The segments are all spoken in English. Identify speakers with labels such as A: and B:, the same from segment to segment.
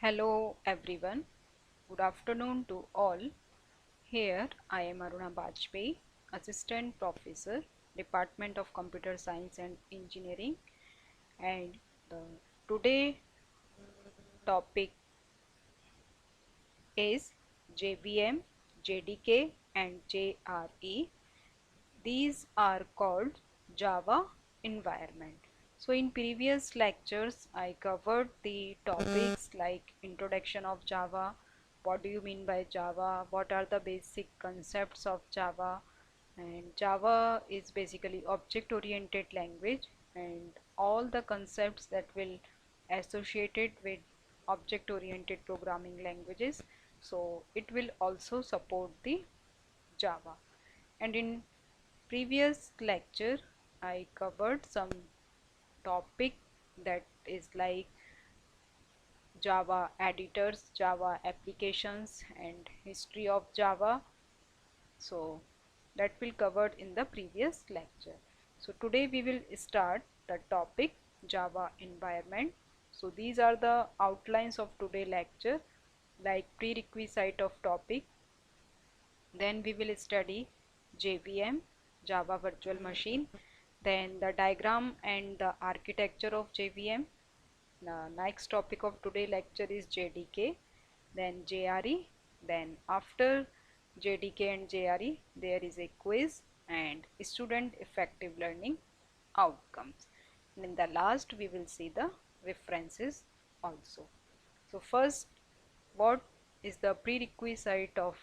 A: Hello everyone, good afternoon to all. Here I am Aruna Bajpayee, Assistant Professor, Department of Computer Science and Engineering, and the today topic is JVM, JDK and JRE. These are called Java environment. So in previous lectures I covered the topics like introduction of Java, what do you mean by Java, what are the basic concepts of Java, and Java is basically object oriented language and all the concepts that will associated with object oriented programming languages. So it will also support the Java. And in previous lecture I covered some topic that is like Java editors, Java applications and history of Java. So that will covered in the previous lecture. So today we will start the topic Java environment. So these are the outlines of today lecture, like prerequisite of topic. Then we will study JVM, Java Virtual Machine, then the diagram and the architecture of JVM. The next topic of today lecture is JDK, then JRE, then after JDK and JRE there is a quiz and student effective learning outcomes. And in the last we will see the references also. So first, what is the prerequisite of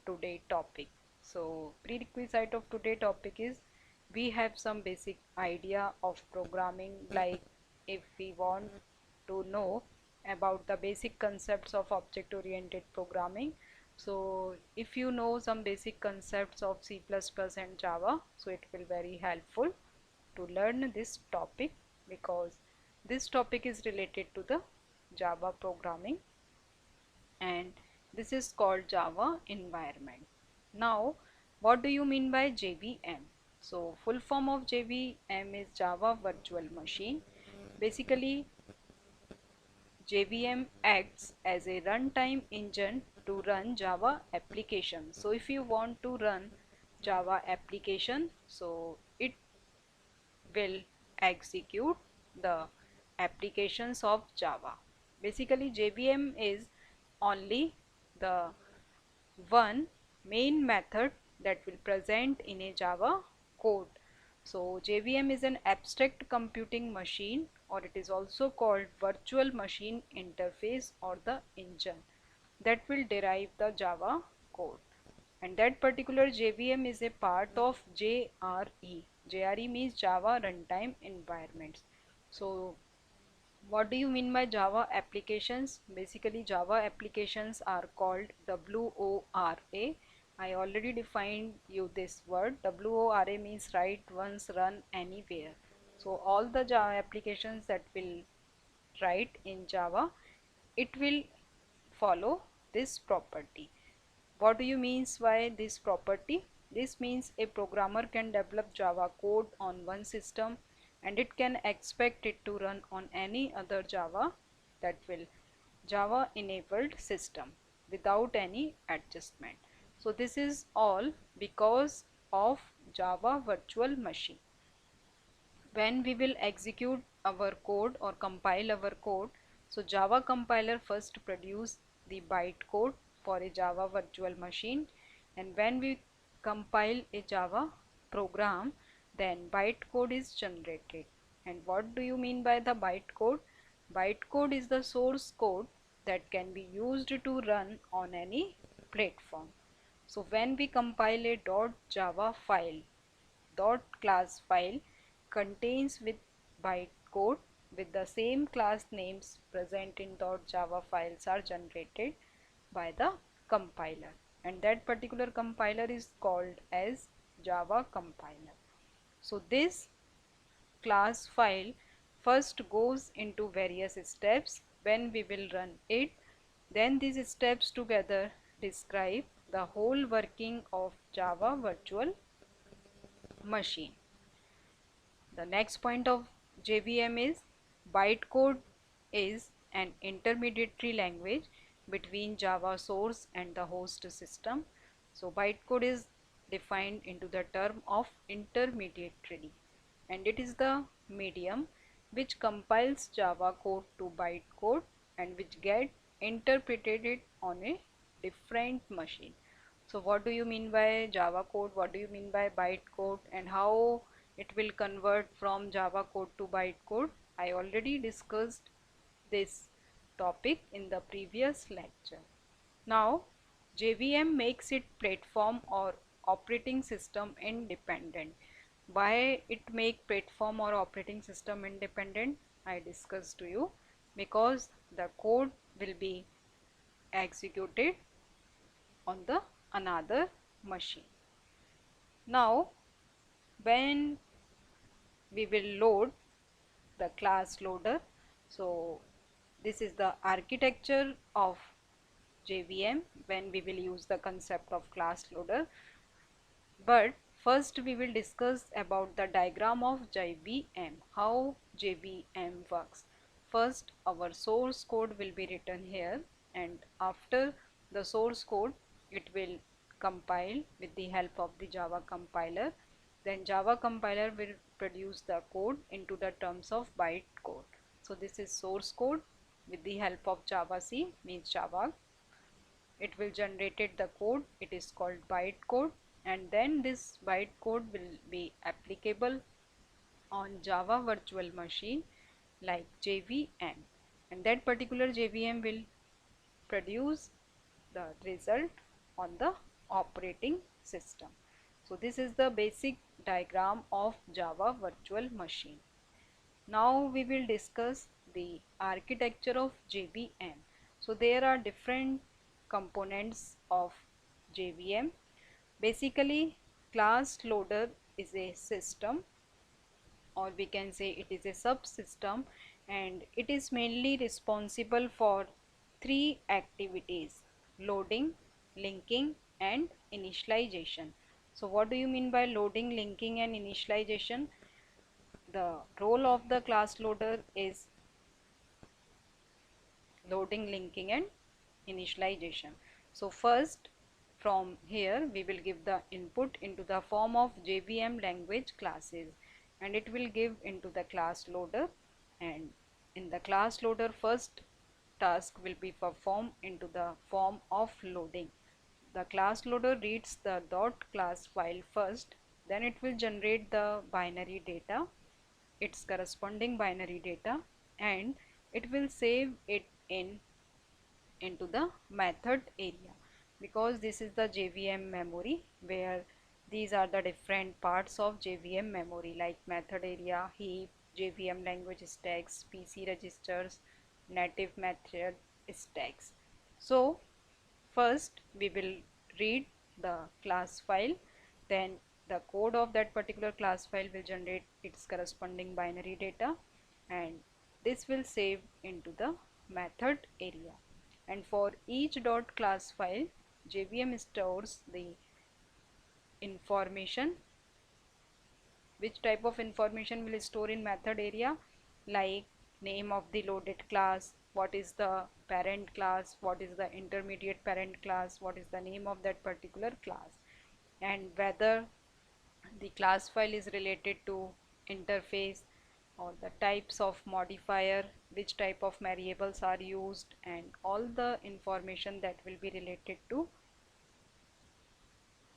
A: today topic? So prerequisite of today topic is we have some basic idea of programming, like if we want to know about the basic concepts of object oriented programming. So if you know some basic concepts of C++ and Java, so it will very helpful to learn this topic, because this topic is related to the Java programming and this is called Java environment. Now what do you mean by JVM? So full form of JVM is Java Virtual Machine. Basically JVM acts as a runtime engine to run Java application. So if you want to run Java application, so it will execute the applications of Java. Basically JVM is only the one main method that will present in a Java code. So JVM is an abstract computing machine, or it is also called virtual machine interface or the engine that will derive the Java code. And that particular JVM is a part of JRE. JRE means Java Runtime Environments. So what do you mean by Java applications? Basically Java applications are called WORA. I already defined you this word. WORA means write once, run anywhere. So all the Java applications that will write in Java, it will follow this property. What do you means by this property? This means a programmer can develop Java code on one system and it can expect it to run on any other Java, that will Java enabled system, without any adjustment. So this is all because of Java virtual machine. When we will execute our code or compile our code, so Java compiler first produce the bytecode for a Java virtual machine, and when we compile a Java program, then bytecode is generated. And what do you mean by the bytecode? Bytecode is the source code that can be used to run on any platform. So when we compile a .java file, .class file contains with bytecode with the same class names present in .java files are generated by the compiler, and that particular compiler is called as Java compiler. So this class file first goes into various steps when we will run it. Then these steps together describe the whole working of Java virtual machine. The next point of JVM is bytecode is an intermediary language between Java source and the host system. So bytecode is defined into the term of intermediary, and it is the medium which compiles Java code to bytecode and which get interpreted on a different machine. So what do you mean by Java code? What do you mean by bytecode? And how it will convert from Java code to bytecode? I already discussed this topic in the previous lecture. Now, JVM makes it platform or operating system independent. Why it make platform or operating system independent? I discussed to you, because the code will be executed on the another machine. Now, when we will load the class loader, so this is the architecture of JVM when we will use the concept of class loader. But first we will discuss about the diagram of JVM, how JVM works. First our source code will be written here, and after the source code it will compile with the help of the Java compiler. Then Java compiler will produce the code into the terms of bytecode. So this is source code with the help of Javac, means Java. It will generate the code, it is called bytecode, and then this bytecode will be applicable on Java virtual machine like JVM, and that particular JVM will produce the result on the operating system. So this is the basic diagram of Java virtual machine. Now we will discuss the architecture of JVM. So there are different components of JVM. Basically, class loader is a system, or we can say it is a subsystem, and it is mainly responsible for three activities: loading, linking and initialization. So what do you mean by loading, linking and initialization? The role of the class loader is loading, linking and initialization. So first, from here we will give the input into the form of JVM language classes, and it will give into the class loader, and in the class loader first task will be performed into the form of loading. The class loader reads the .class file first, then it will generate the binary data, its corresponding binary data, and it will save it into the method area, because this is the JVM memory where these are the different parts of JVM memory like method area, heap, JVM language stacks, PC registers, native method stacks. So first we will read the class file, then the code of that particular class file will generate its corresponding binary data, and this will save into the method area. And for each .class file, JVM stores the information. Which type of information will store in method area? Like name of the loaded class, what is the parent class, what is the intermediate parent class, what is the name of that particular class, and whether the class file is related to interface, or the types of modifier, which type of variables are used, and all the information that will be related to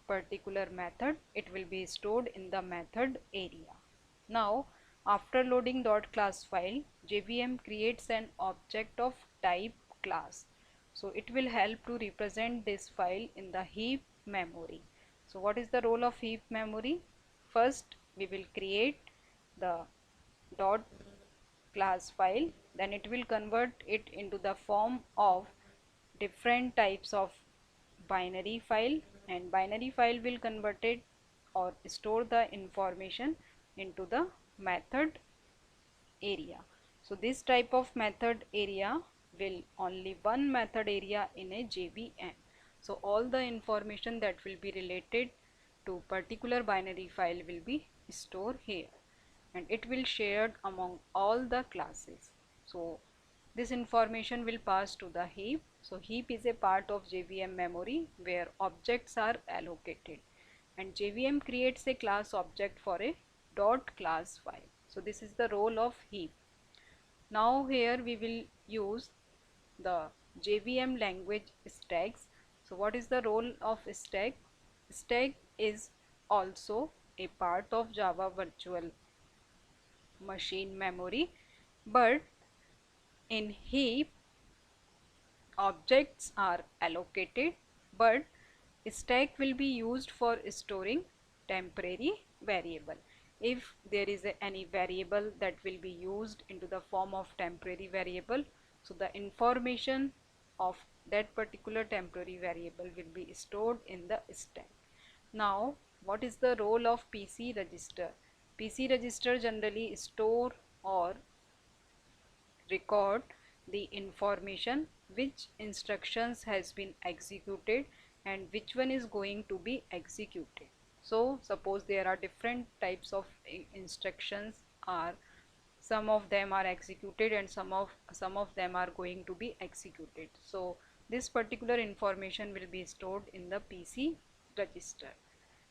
A: particular method, it will be stored in the method area. Now after loading .class file, JVM creates an object of type class. So it will help to represent this file in the heap memory. So what is the role of heap memory? First we will create the .class file, then it will convert it into the form of different types of binary file, and binary file will convert it or store the information into the method area. So this type of method area will only one method area in a JVM. So all the information that will be related to particular binary file will be stored here, and it will shared among all the classes. So this information will pass to the heap. So heap is a part of JVM memory where objects are allocated, and JVM creates a class object for a dot class file. So this is the role of heap. Now here we will use the JVM language stacks. So what is the role of stack? Stack is also a part of Java virtual machine memory, but in heap objects are allocated, but stack will be used for storing temporary variable. If there is any variable that will be used into the form of temporary variable, so the information of that particular temporary variable will be stored in the stack. Now what is the role of PC register? PC register generally store or record the information which instructions has been executed and which one is going to be executed. So suppose there are different types of instructions, are some of them are executed and some of them are going to be executed. So this particular information will be stored in the PC register.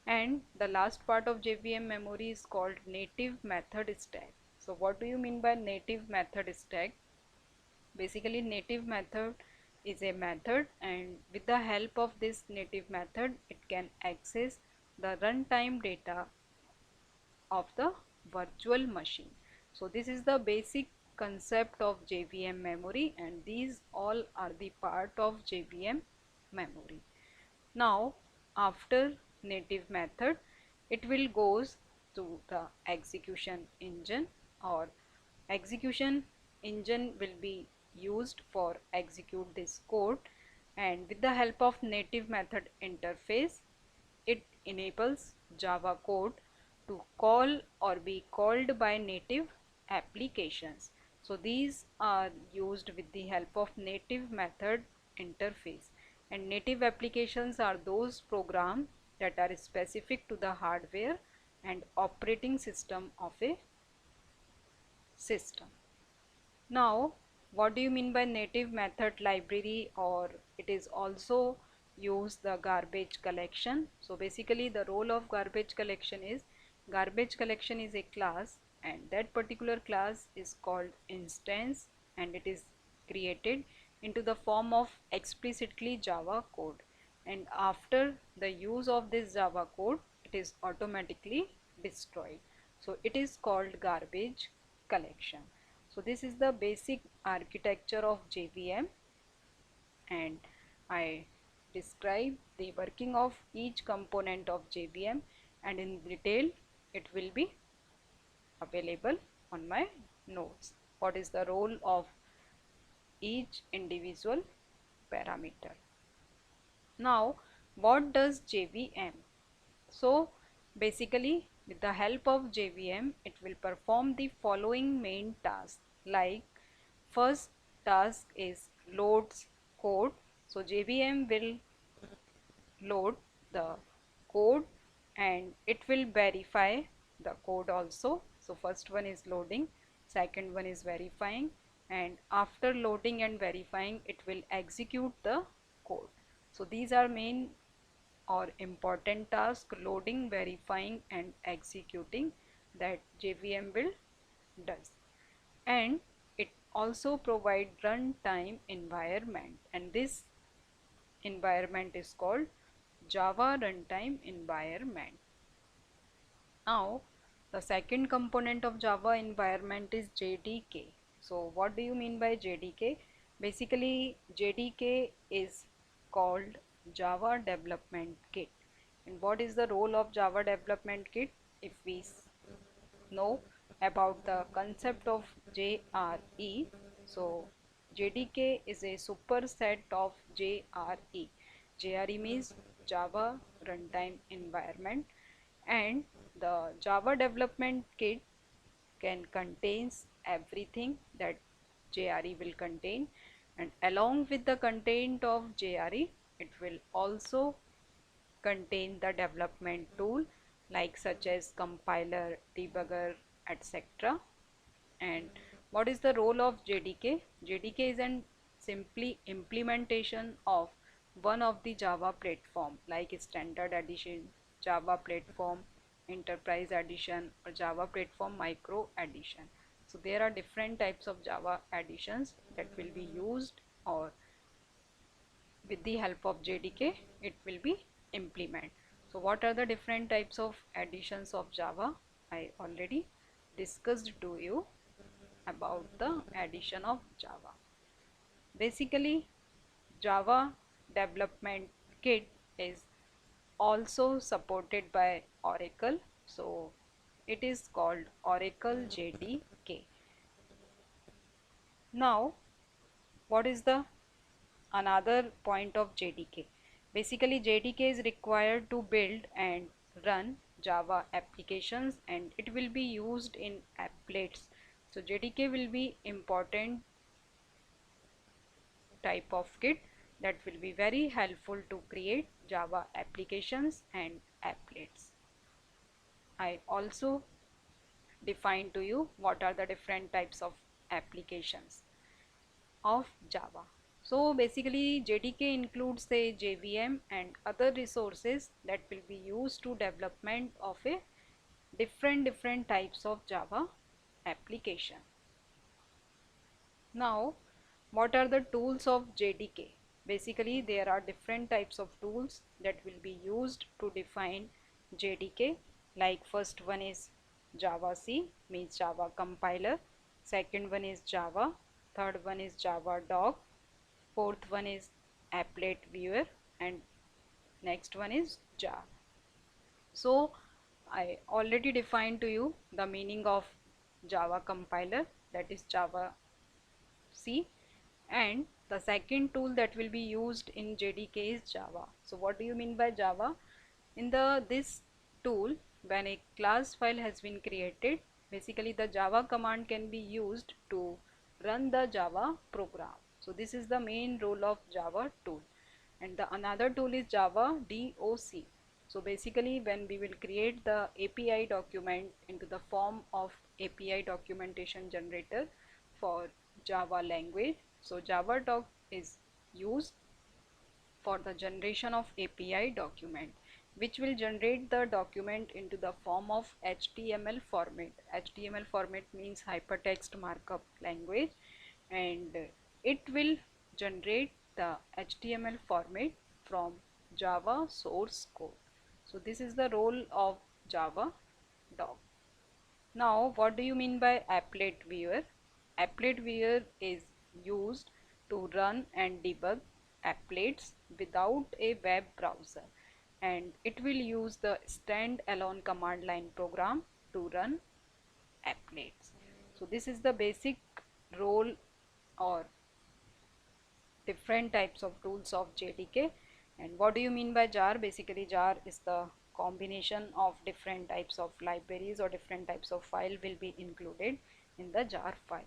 A: And the last part of JVM memory is called native method stack. So what do you mean by native method stack? Basically native method is a method, and with the help of this native method it can access the runtime data of the virtual machine. So this is the basic concept of JVM memory, and these all are the part of JVM memory. Now after native method it will goes to the execution engine, or execution engine will be used for execute this code, and with the help of native method interface it enables Java code to call or be called by native applications. So these are used with the help of native method interface, and native applications are those programs that are specific to the hardware and operating system of a system. Now what do you mean by native method library, or it is also use the garbage collection? So basically the role of garbage collection is a class, and that particular class is called instance, and it is created into the form of explicitly Java code, and after the use of this Java code it is automatically destroyed. So it is called garbage collection. So this is the basic architecture of JVM, and I describe the working of each component of JVM, and in detail it will be available on my notes. What is the role of each individual parameter? Now what does JVM? So basically with the help of JVM it will perform the following main tasks, like first task is loads code. So JVM will load the code and it will verify the code also. So first one is loading, second one is verifying, and after loading and verifying it will execute the code. So these are main or important task: loading, verifying and executing, that JVM will does. And it also provide runtime environment, and this environment is called Java runtime environment. Now the second component of Java environment is JDK. So what do you mean by JDK? Basically JDK is called Java Development Kit. And what is the role of Java Development Kit? If we know about the concept of JRE, so JDK is a superset of JRE. JRE means Java Runtime Environment, and the Java Development Kit can contains everything that JRE will contain, and along with the content of JRE it will also contain the development tool like such as compiler, debugger, etc. And What is the role of JDK? JDK is an simply implementation of one of the Java platform like Standard Edition, Java Platform, Enterprise Edition, or Java Platform Micro Edition. So there are different types of Java editions that will be used, or with the help of JDK it will be implemented. So what are the different types of editions of Java? I already discussed to you about the addition of Java. Basically, Java Development Kit is also supported by Oracle. So it is called Oracle JDK. Now, what is the another point of JDK? Basically, JDK is required to build and run Java applications, and it will be used in applets. So JDK will be important type of kit that will be very helpful to create Java applications and applets. I also define to you what are the different types of applications of Java. So basically JDK includes the JVM and other resources that will be used to development of a different types of Java application. Now, what are the tools of JDK? Basically, there are different types of tools that will be used to define JDK. Like first one is Javac, means Java compiler. Second one is Java. Third one is Java doc. Fourth one is applet viewer, and next one is jar. So I already defined to you the meaning of Java compiler, that is Java C, and the second tool that will be used in JDK is Java. So what do you mean by Java? In this tool, when a class file has been created, basically the Java command can be used to run the Java program. So this is the main role of Java tool. And the another tool is Java DOC. So basically when we will create the API document into the form of API documentation generator for Java language, so Java doc is used for the generation of API document, which will generate the document into the form of HTML format. HTML format means hypertext markup language, and it will generate the HTML format from Java source code. So this is the role of Java doc. Now, what do you mean by applet viewer? Applet viewer is used to run and debug applets without a web browser, and it will use the standalone command line program to run applets. So this is the basic role or different types of tools of JDK. And what do you mean by jar? Basically jar is the combination of different types of libraries or different types of file will be included in the jar file.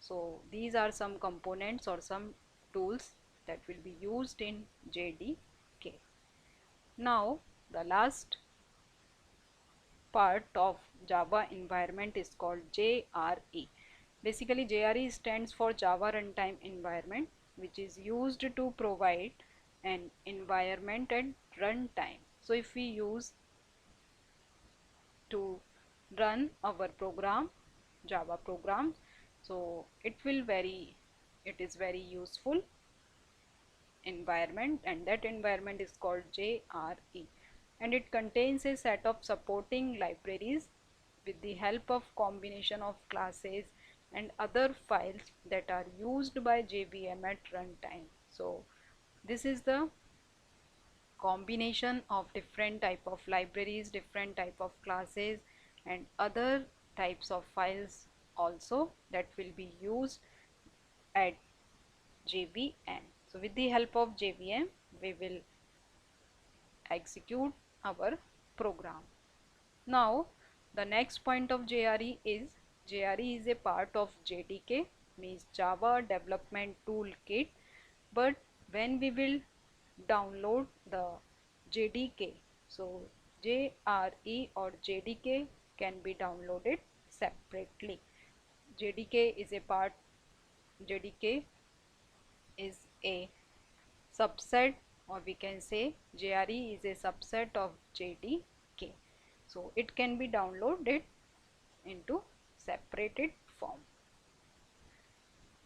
A: So these are some components or some tools that will be used in JDK. Now the last part of Java environment is called JRE. Basically JRE stands for Java Runtime Environment, which is used to provide an environment at runtime. So if we use to run our program, Java program, so it is very useful environment, and that environment is called JRE, and it contains a set of supporting libraries with the help of combination of classes and other files that are used by JVM at runtime. So this is the combination of different type of libraries, different type of classes and other types of files also that will be used at JVM. So with the help of JVM we will execute our program. Now the next point of JRE is a part of JDK, means Java Development Toolkit, but when we will download the JDK, so JRE or JDK can be downloaded separately. JDK is a part, JDK is a subset, or we can say JRE is a subset of JDK. So it can be downloaded into separated form.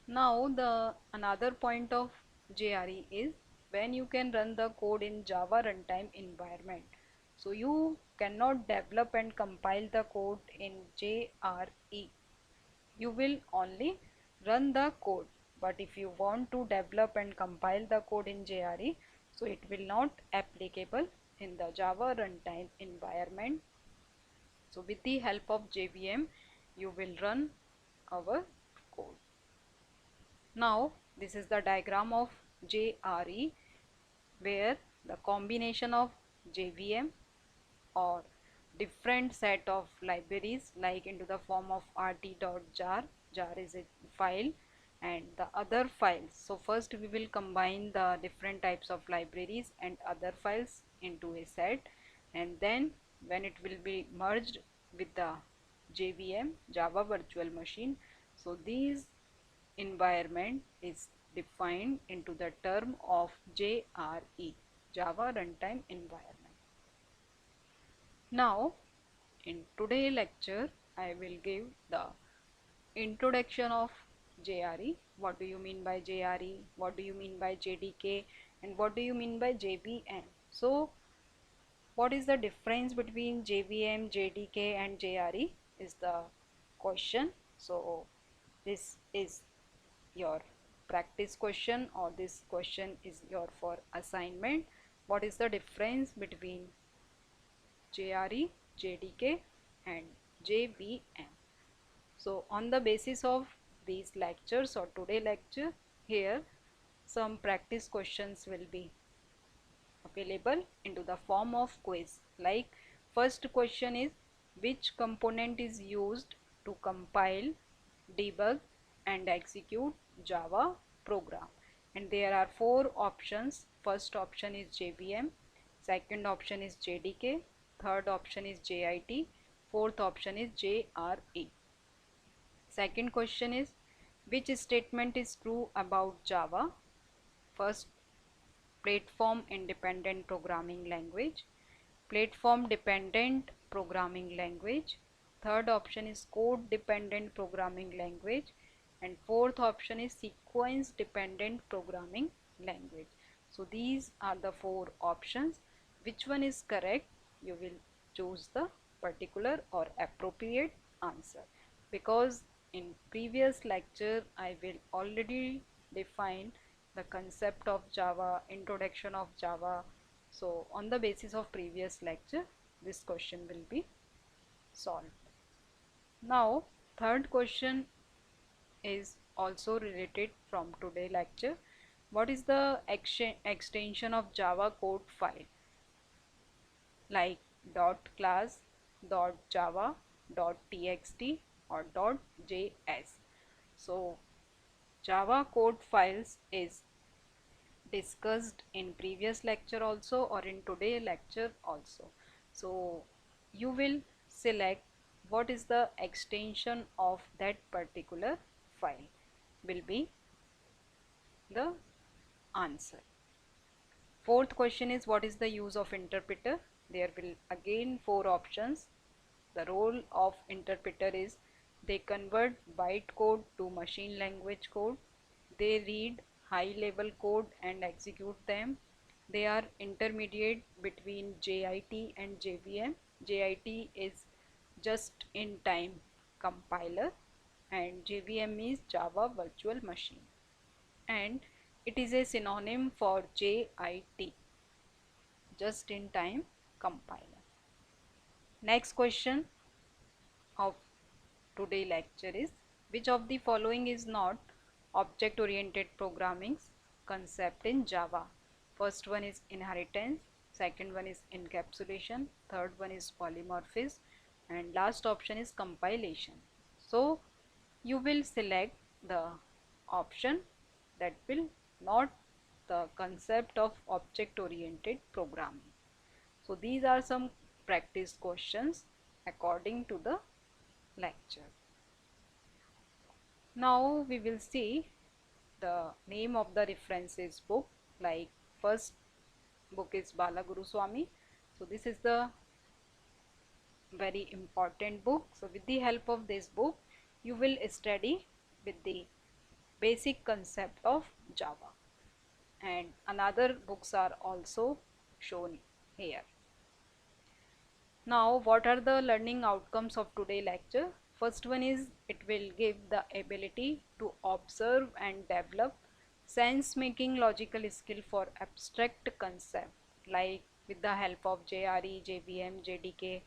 A: Now the another point of JRE is when you can run the code in Java runtime environment. So you cannot develop and compile the code in JRE. You will only run the code, but if you want to develop and compile the code in JRE, so it will not applicable in the Java runtime environment. So with the help of JVM, you will run our code. Now this is the diagram of JRE, where the combination of JVM or different set of libraries like into the form of rt.jar. Jar is a file and the other files. So first we will combine the different types of libraries and other files into a set, and then when it will be merged with the JVM, Java Virtual Machine, so these environment is defined into the term of JRE, Java Runtime Environment. Now in today's lecture I will give the introduction of JRE. What do you mean by JRE? What do you mean by JDK? And what do you mean by JVM? So what is the difference between JVM, JDK and JRE is the question. So this is your practice question, or this question is your for assignment. What is the difference between JRE, JDK and JVM? So on the basis of these lectures or today lecture, here some practice questions will be available into the form of quiz. Like first question is, which component is used to compile, debug and execute Java program? And there are four options. First option is JVM, second option is JDK, third option is JIT, fourth option is JRE. Second question is, which statement is true about Java? First, platform independent programming language, platform dependent programming language. Third option is code dependent programming language, and fourth option is sequence dependent programming language. So these are the four options. Which one is correct? You will choose the particular or appropriate answer, because in previous lecture I will already define the concept of Java, introduction of Java. So on the basis of previous lecture, this question will be solved. Now third question is also related from today lecture. What is the extension of Java code file? Like .class, .java, .txt or .js. So Java code files is discussed in previous lecture also, or in today lecture also. So you will select what is the extension of that particular file will be the answer. Fourth question is, what is the use of interpreter? There will again four options. The role of interpreter is they convert bytecode to machine language code. They read high level code and execute them. They are intermediate between JIT and JVM. JIT is just in time compiler and JVM is Java Virtual Machine, and it is a synonym for JIT, just in time compiler. Next question of today lecture is, which of the following is not object oriented programming concept in Java? First one is inheritance, second one is encapsulation, third one is polymorphism, and last option is compilation. So you will select the option that will not the concept of object oriented programming. So these are some practice questions according to the lecture. Now we will see the name of the references book. Like first book is Bala Guru Swami. So this is the very important book. So with the help of this book you will study with the basic concept of Java, and another books are also shown here. Now what are the learning outcomes of today lecture? First one is it will give the ability to observe and develop sense making logical skill for abstract concept, like with the help of JRE, JVM, JDK,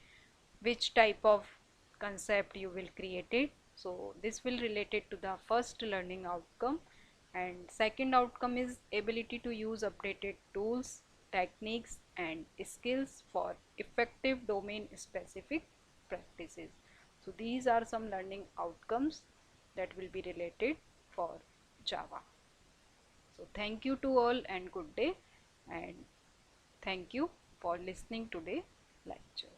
A: which type of concept you will create it. So this will related to the first learning outcome, and second outcome is ability to use updated tools, techniques and skills for effective domain specific practices. So these are some learning outcomes that will be related for Java. So thank you to all and good day, and thank you for listening today lecture.